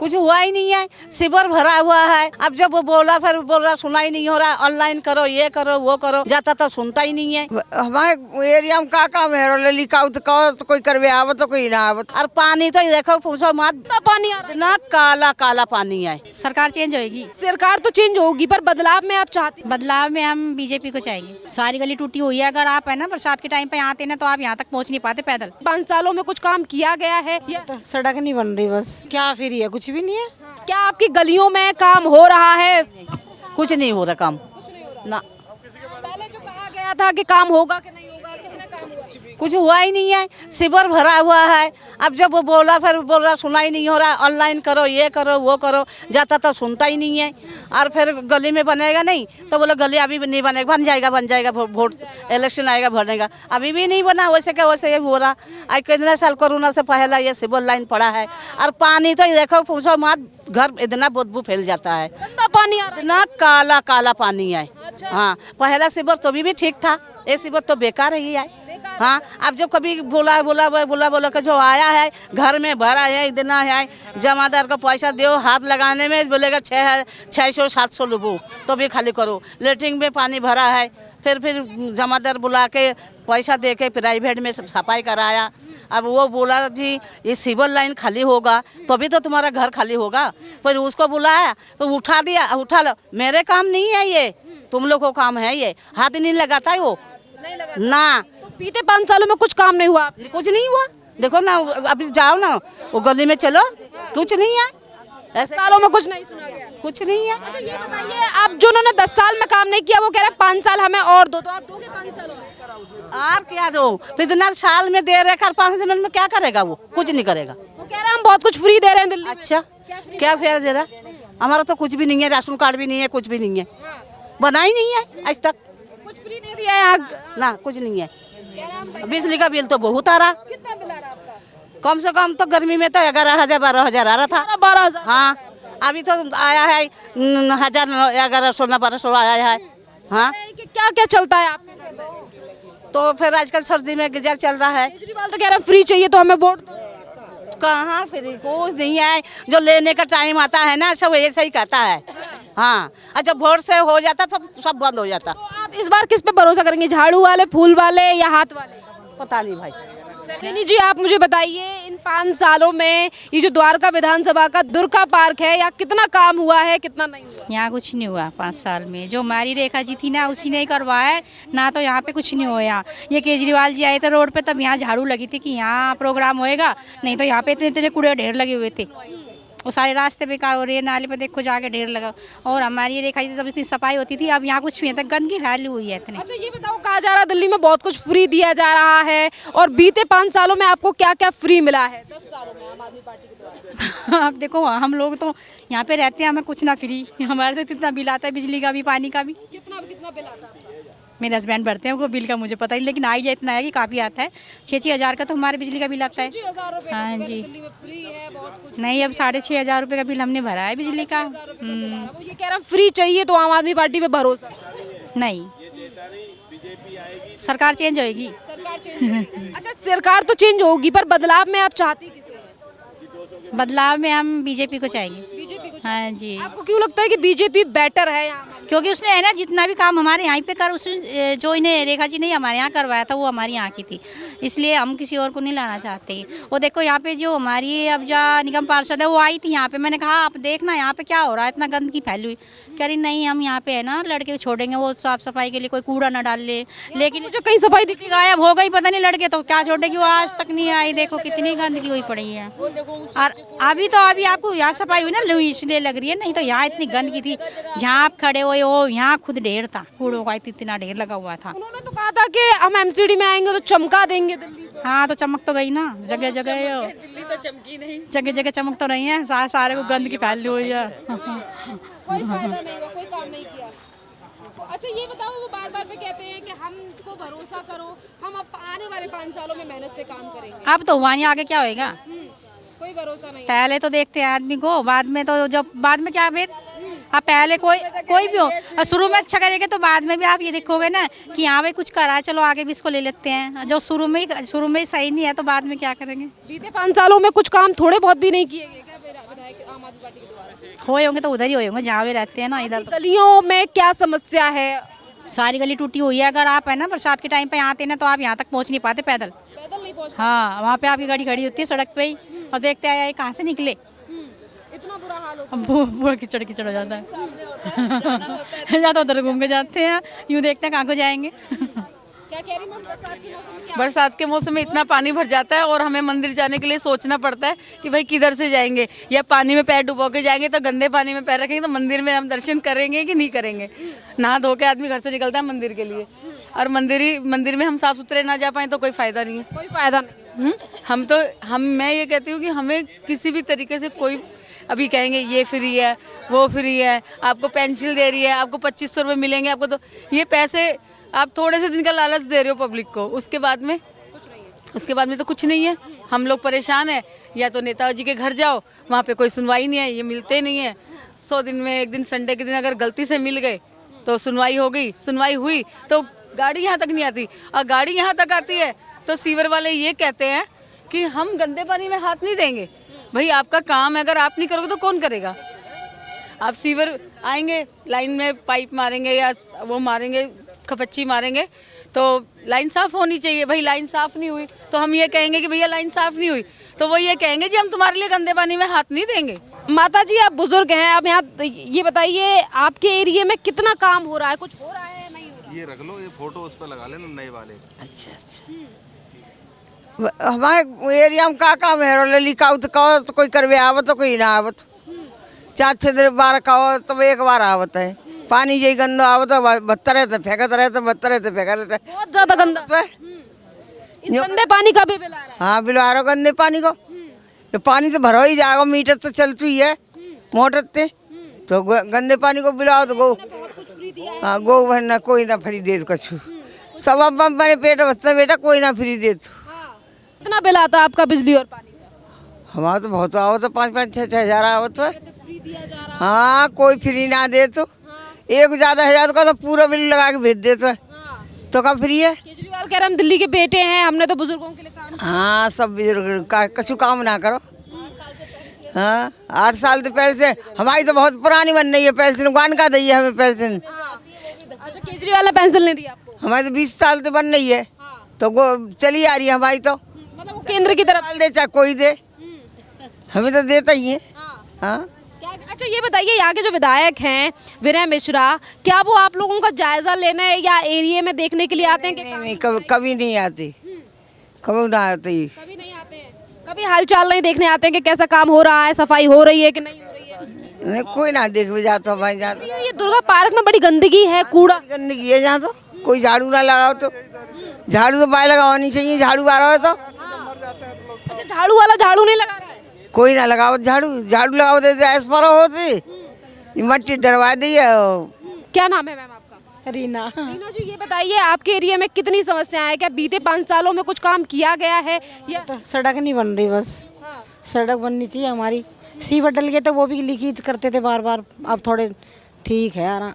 कुछ हुआ ही नहीं है, शिविर भरा हुआ है। अब जब वो बोला फिर बोल रहा सुना ही नहीं हो रहा, ऑनलाइन करो, ये करो, वो करो, जाता तो सुनता ही नहीं है। हमारे एरिया में का काम है, लिखावत तो कोई करवे आवत तो कोई ना आवत। और पानी तो देखो पूछो मत, पानी इतना काला काला पानी है। सरकार चेंज होगी, सरकार तो चेंज होगी पर बदलाव में आप चाहते हैं? बदलाव में हम बीजेपी को चाहेंगे। सारी गली टूटी हुई है, अगर आप है ना बरसात के टाइम पे आते ना तो आप यहाँ तक पहुँच नहीं पाते पैदल। 5 सालों में कुछ काम किया गया है या सड़क नहीं बन रही, बस क्या फिर है, कुछ भी नहीं है। क्या आपकी गलियों में काम हो रहा है? कुछ नहीं हो रहा काम ना। पहले जो कहा गया था कि काम होगा कि नहीं होगा, कितना काम हुआ? कुछ हुआ ही नहीं है, शिविर भरा हुआ है। अब जब वो बोला फिर बोल रहा सुना ही नहीं हो रहा, ऑनलाइन करो, ये करो, वो करो, जाता तो सुनता ही नहीं है। और फिर गली में बनेगा नहीं तो बोलो गली अभी भी नहीं बनेगा, बन जाएगा वोट इलेक्शन आएगा भरनेगा। अभी भी नहीं बना, वैसे क्या वैसे ये हो रहा। आज कितने साल कोरोना से पहला ये सिविल लाइन पड़ा है। और पानी तो देखो पूछो मत, घर इतना बदबू फैल जाता है, गंदा पानी आ रहा है। इतना काला काला पानी है। हाँ, पहला शिविर तो भी ठीक था, ये शिविर तो बेकार ही है। हाँ, अब जो कभी बोला बोला बोला बोला कि जो आया है घर में भरा है, इतना है, जमादार को पैसा दो, हाथ लगाने में बोलेगा 600-700 लोगों तो भी खाली करो। लेटरिन में पानी भरा है, फिर जमादार बुला के पैसा दे के प्राइवेट में सफाई कराया। अब वो बोला जी ये सिविल लाइन खाली होगा तभी तो तुम्हारा घर खाली होगा। फिर उसको बुलाया तो उठा दिया, उठा लो, मेरे काम नहीं है ये, तुम लोग को काम है ये। हाथ नहीं लगाता है वो, नहीं लगा ना। तो बीते 5 सालों में कुछ काम नहीं हुआ? कुछ नहीं हुआ, देखो ना, अभी जाओ ना वो गली में चलो, कुछ नहीं है। ऐसे सालों में कुछ नहीं सुना गया। कुछ नहीं है। अच्छा ये बताइए, आप जो उन्होंने 10 साल में काम नहीं किया वो कह रहे हैं 5 साल हमें और दो, तो आप दोगे 5 सालों में? और क्या दो, फिर इतना साल में दे रहे कर 5 मिनट में क्या करेगा वो? कुछ नहीं करेगा। वो कह रहे हैं हम बहुत कुछ फ्री दे रहे हैं दिल्ली में। अच्छा, क्या फेर दे रहा? हमारा तो कुछ भी नहीं है, राशन कार्ड भी नहीं है, कुछ भी नहीं है, बना ही नहीं है आज तक। कुछ फ्री नहीं दिया है यहाँ? ना कुछ नहीं है। बिजली का बिल तो बहुत आ रहा, कितना बिल आ रहा है आपका? कम से कम तो गर्मी में तो 11,000-12,000 आ रहा था। 12,000। हाँ, अभी तो आया है 1,000-1100 आया है। हाँ, कि क्या क्या चलता है आपके घर में? तो फिर आजकल सर्दी में गीजर चल रहा है। केजरीवाल तो कह रहे हैं फ्री चाहिए तो हमें वोट दो। कहाँ फ्री, कुछ नहीं है। जो लेने का टाइम आता है ना सब ऐसा ही कहता है। हाँ, अच्छा वोट से हो जाता सब बंद हो जाता। तो आप इस बार किस पे भरोसा करेंगे, झाड़ू वाले, फूल वाले या हाथ वाले? पता नहीं भाई। सैनी जी आप मुझे बताइए, इन 5 सालों में ये जो द्वारका विधानसभा का दुर्गा पार्क है, यहाँ कितना काम हुआ है, कितना नहीं हुआ? यहाँ कुछ नहीं हुआ 5 साल में। जो हमारी रेखा जी थी ना उसी ने करवाया है ना, तो यहाँ पे कुछ नहीं हुआ। ये केजरीवाल जी आए थे रोड पे तब यहाँ झाड़ू लगी थी कि यहाँ प्रोग्राम होएगा, नहीं तो यहाँ पे इतने इतने कूड़े ढेर लगे हुए थे। वो सारे रास्ते बेकार हो रहे हैं, नाले पे देखो जाके ढेर लगा। और हमारी रेखा जी सब इतनी सफाई होती थी, अब यहाँ कुछ भी है, गंदगी फैली हुई है इतनी। अच्छा ये बताओ, कहा जा रहा है दिल्ली में बहुत कुछ फ्री दिया जा रहा है, और बीते 5 सालों में आपको क्या क्या फ्री मिला है? 10 सालों में आम आदमी पार्टी के द्वारा। अब देखो हम लोग तो यहाँ पे रहते हैं, हमें कुछ ना फ्री। हमारे तो इतना बिल आता है, बिजली का भी, पानी का भी। कितना बिल आता है आपका? मेरे हस्बैंड भरते हैं, वो बिल का मुझे पता नहीं, लेकिन आइडिया इतना है कि काफ़ी आता है। 6-6 हज़ार का तो हमारे बिजली का बिल आता है। 6,000 रुपए हाँ जी। दिल्ली में फ्री है बहुत कुछ। नहीं, अब 6,500 रुपये का बिल हमने भरा है बिजली का। वो ये कह रहा है फ्री चाहिए तो आम आदमी पार्टी पे भरोसा। नहीं, सरकार चेंज होगी। सरकार चेंज अच्छा सरकार तो चेंज होगी पर बदलाव में आप चाहती किसे हैं? बदलाव में हम बीजेपी को चाहेंगे। बीजेपी को। हाँ जी, आपको क्यों लगता है कि बीजेपी बेटर है यहाँ? क्योंकि उसने है ना जितना भी काम हमारे यहाँ पे कर, उसने जो इन्हें रेखा जी ने हमारे यहाँ करवाया था वो हमारे यहाँ की थी, इसलिए हम किसी और को नहीं लाना चाहते। वो देखो यहाँ पे जो हमारी अब जा निगम पार्षद है वो आई थी यहाँ पे, मैंने कहा आप देखना यहाँ पे क्या हो रहा है, इतना गंदगी फैली हुई। कह रही नहीं हम यहाँ पे है ना लड़के छोड़ेंगे, वो साफ सफाई के लिए कोई कूड़ा ना डाल ले। लेकिन मुझे कहीं सफाई दिखी गायब हो गई, पता नहीं लड़के तो क्या छोड़ेगी, वो आज तक नहीं आई। देखो कितनी गंदगी हुई पड़ी है। और अभी आपको यहाँ सफाई हुई ना इसलिए लग रही है, नहीं तो यहाँ इतनी गंदगी थी। जहाँ आप खड़े हुए हो यहाँ खुद ढेर था, कूड़ों का इतना ढेर लगा हुआ था। उन्होंने तो कहा था कि हम एमसीडी में आएंगे तो चमका देंगे दिल्ली को। हाँ तो चमक तो गई ना, जगह जगह दिल्ली तो चमकी नहीं, जगह जगह चमक तो रही है, सारे को गंदगी फैली हुई है। कोई फायदा नहीं हुआ, कोई काम नहीं किया। अच्छा ये बताओ, वो बार बार पे कहते हैं कि हमको भरोसा करो, हम अब आने वाले 5 सालों में मेहनत से काम करेंगे। अब तो हुआ नहीं, आगे क्या होएगा? कोई भरोसा नहीं। पहले तो देखते हैं आदमी को, बाद में तो जब बाद में क्या फिर आप पहले कोई भी हो शुरू में अच्छा करेंगे तो बाद में भी आप ये देखोगे ना कि हाँ भाई कुछ करा है, चलो आगे भी इसको ले लेते हैं। जो शुरू में ही सही नहीं है तो बाद में क्या करेंगे? बीते 5 सालों में कुछ काम थोड़े बहुत भी नहीं किए गए क्या विधायक आम आदमी पार्टी के दोबारा? होए होंगे तो उधर ही होए होंगे जहाँ वे रहते हैं ना, इधर तो गलियों में क्या समस्या है? सारी गली टूटी हुई है। अगर आप है ना बरसात के टाइम पे आते हैं ना तो आप यहाँ तक पहुँच नहीं पाते पैदल। पैदल नहीं पहुंच हाँ, वहाँ पे आपकी गाड़ी खड़ी होती है सड़क पे ही और देखते आया ये कहाँ से निकले। इतना बुरा हाल होता है। पूरा कीचड़ कीचड़ हो जाता है। या तो उधर घूम के जाते हैं, यूँ देखते हैं कहाँ को जाएंगे। क्या कह रही मैम, बरसात के मौसम में क्या? बरसात के मौसम में इतना पानी भर जाता है और हमें मंदिर जाने के लिए सोचना पड़ता है कि भाई किधर से जाएंगे, या पानी में पैर डुबो के जाएंगे तो गंदे पानी में पैर रखेंगे तो मंदिर में हम दर्शन करेंगे कि नहीं करेंगे। नहा धो के आदमी घर से निकलता है मंदिर के लिए, और मंदिर में हम साफ सुथरे ना जा पाए तो कोई फायदा नहीं है। कोई फायदा नहीं। मैं ये कहती हूँ कि हमें किसी भी तरीके से कोई अभी कहेंगे ये फ्री है वो फ्री है, आपको पेंसिल दे रही है, आपको 2500 रुपये मिलेंगे, आपको तो ये पैसे आप थोड़े से दिन का लालच दे रहे हो पब्लिक को, उसके बाद में तो कुछ नहीं है। हम लोग परेशान है, या तो नेताजी के घर जाओ वहाँ पे कोई सुनवाई नहीं है, ये मिलते नहीं है। 100 दिन में एक दिन संडे के दिन अगर गलती से मिल गए तो सुनवाई हो गई, सुनवाई हुई तो गाड़ी यहाँ तक नहीं आती, और गाड़ी यहाँ तक आती है तो सीवर वाले ये कहते हैं कि हम गंदे पानी में हाथ नहीं देंगे। भाई आपका काम है, अगर आप नहीं करोगे तो कौन करेगा? आप सीवर आएंगे, लाइन में पाइप मारेंगे या वो मारेंगे, खपच्ची मारेंगे, तो लाइन साफ होनी चाहिए। भाई लाइन साफ नहीं हुई तो हम ये कहेंगे कि भैया लाइन साफ नहीं हुई, तो वो ये कहेंगे जी हम तुम्हारे लिए गंदे पानी में हाथ नहीं देंगे। माता जी आप बुजुर्ग हैं, आप यहाँ ये बताइए आपके एरिया में कितना काम हो रहा है, कुछ हो रहा है नहीं हो रहा? ये रख लो, ये फोटो उस पर लगा लेना नए वाले। अच्छा हमारे एरिया में का काम है लिखा तो कोई करवे आवत तो कोई ना आवत, 4-6 दिन बार कहो तो एक बार आवत है। पानी यही गंदा आवत है, बत्तर रहते फेंकत रहते, बत्तर रहते फेंकत रहते। बहुत ज्यादा गंदा। इस गंदे पानी का भी बिल आ रहा है? हाँ बिल आ रहा गंदे पानी को, तो पानी तो भरो ही जाएगा, मीटर तो चलती ही है मोटर ते, तो गंदे पानी को बिलाओ तो गो, हाँ गो भरना कोई ना फ्री दे कछु, सब अब मेरे पेट बचता बेटा कोई ना फ्री दे। कितना बिल आता है आपका बिजली और पानी का? हमारा तो बहुत आवत है, 5-5-6 हज़ार आवत है। हाँ कोई फ्री ना दे तो एक ज़्यादा 1000 का तो पूरा बिल लगा के भेज देते है, तो कब फ्री है? केजरीवाल कह रहे हम दिल्ली के बेटे हैं, हमने तो बुजुर्गों के लिए काम। हाँ सब बुजुर्ग का कछु काम ना करो। हाँ 8 साल तो पहले से हमारी तो बहुत पुरानी बन रही है, पेंशन कौन का दी है हमें पेंशन? अच्छा केजरीवाल ने पेंशन नहीं दी आपको? हमारी तो 20 साल तो बन रही है, तो वो चली आ रही है हमारी, तो मतलब वो केंद्र की तरफ दे चाहे कोई दे, हमें तो देता ही है। हाँ अच्छा ये बताइए यहाँ के जो विधायक हैं विनय मिश्रा, क्या वो आप लोगों का जायजा लेने या एरिया में देखने के लिए आते हैं? नहीं कभी नहीं आती, कभी ना आती, कभी नहीं आते हैं, कभी हालचाल नहीं देखने आते हैं कि कैसा काम हो रहा है, सफाई हो रही है कि नहीं हो रही है? नहीं कोई ना देख भी जाता भाई जाता। ये दुर्गा पार्क में बड़ी गंदगी है, कूड़ा गंदगी है जहाँ, तो कोई झाड़ू ना लगाओ, तो झाड़ू तो बाहर लगानी चाहिए, झाड़ू आ रहा है तो। अच्छा झाड़ू वाला झाड़ू नहीं लगा रहा है? कोई ना लगाओ झाड़ू, झाड़ू लगाओ तो ऐस पर होती मट्टी डरवा दी है। क्या नाम है मैम आपका? रीना। रीना जी ये बताइए आपके एरिया में कितनी समस्याएं हैं, क्या बीते 5 सालों में कुछ काम किया गया है या? तो सड़क नहीं बन रही, बस सड़क बननी चाहिए हमारी। सीवर डल गए तो वो भी लीकेज करते थे बार बार, अब थोड़े ठीक है यार।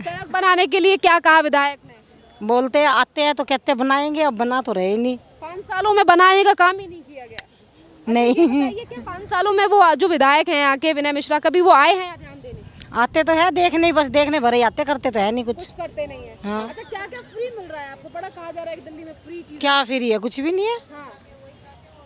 सड़क बनाने के लिए क्या कहा विधायक ने? बोलते हैं आते हैं तो कहते बनाएंगे, अब बना तो रहे ही नहीं। 5 सालों में बनाने का काम ही नहीं किया गया। नहीं ये क्या 5 सालों में वो जो विधायक हैं आके विनय मिश्रा, कभी वो आए हैं या ध्यान देने? आते तो है देखने, बस देखने भरे आते, करते तो है नहीं कुछ। कुछ करते नहीं है। हाँ। अच्छा क्या क्या फ्री मिल रहा है आपको? बड़ा कहा जा रहा है कि दिल्ली में फ्री चीज। क्या फ्री है? कुछ भी नहीं है। हाँ।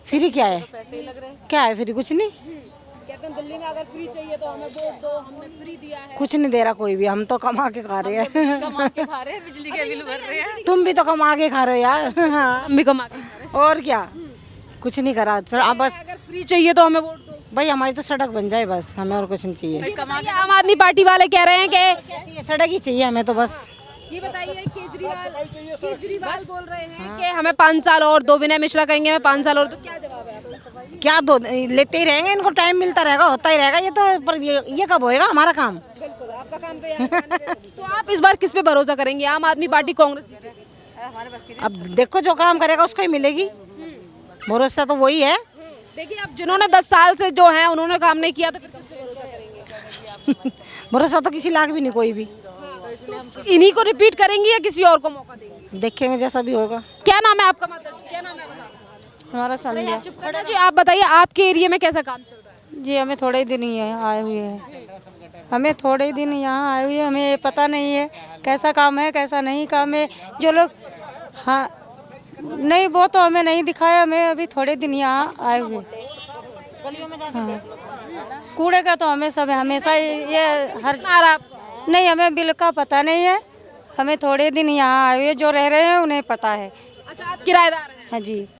फ्री क्या है? पैसे ही लग रहे हैं। क्या है फ्री? कुछ नहीं। कहते हैं दिल्ली में अगर फ्री चाहिए तो हमें वोट दो, हमने फ्री दिया है। कुछ नहीं दे रहा कोई भी, हम तो कमा के खा रहे हैं। कमा के खा रहे हैं, बिजली के बिल भर रहे हैं। तुम भी तो कमा के खा रहे हो यार। हाँ। हम भी कमा के खा रहे हैं। और क्या, कुछ नहीं करा बस। अगर फ्री चाहिए तो हमें वोट दो। भाई हमारी तो सड़क बन जाए बस, हमें और कुछ नहीं चाहिए। ये बताइए, आम आदमी पार्टी वाले कह रहे हैं कि सड़क ही चाहिए हमें तो बस। ये बताइए केजरीवाल बोल रहे हैं कि हमें 5 साल और दो, विनय मिश्रा कहेंगे मैं 5 साल और, तो क्या जवाब है आपका? क्या दो लेते ही रहेंगे, इनको टाइम मिलता रहेगा, होता ही रहेगा। ये तो पर ये कब होएगा हमारा काम? बिल्कुल आपका काम तो यार। तो आप इस बार किस पे भरोसा करेंगे, आम आदमी पार्टी, कांग्रेस, बीजेपी? अब देखो जो काम करेगा उसको ही मिलेगी, भरोसा तो वही है। देखिए अब जिन्होंने 10 साल से जो है उन्होंने काम नहीं किया तो फिर किस पे भरोसा करेंगे? भरोसा तो किसी लाख भी नहीं कोई भी। तो इन्हीं को रिपीट करेंगे या किसी और को मौका देंगे? देखेंगे जैसा भी होगा। क्या नाम है आपका? माता जी क्या नाम है आपका? हमारा संध्या। संध्या जी आप बताइए आपके एरिया में कैसा काम चल रहा है? जी हमें थोड़े ही दिन ही आए हुए हैं, हमें थोड़े ही दिन यहाँ आए हुए हैं, हमें पता नहीं है कैसा काम है कैसा नहीं काम है। जो लोग हाँ नहीं वो तो हमें नहीं दिखाया, हमें अभी थोड़े दिन यहाँ आए हुए। हाँ कूड़े का तो हमें सब हमेशा ये हर नहीं हमें बिल का पता नहीं है, हमें थोड़े दिन यहाँ आए हुए जो रह रहे हैं उन्हें पता है। अच्छा आप किराएदार हैं? हाँ जी।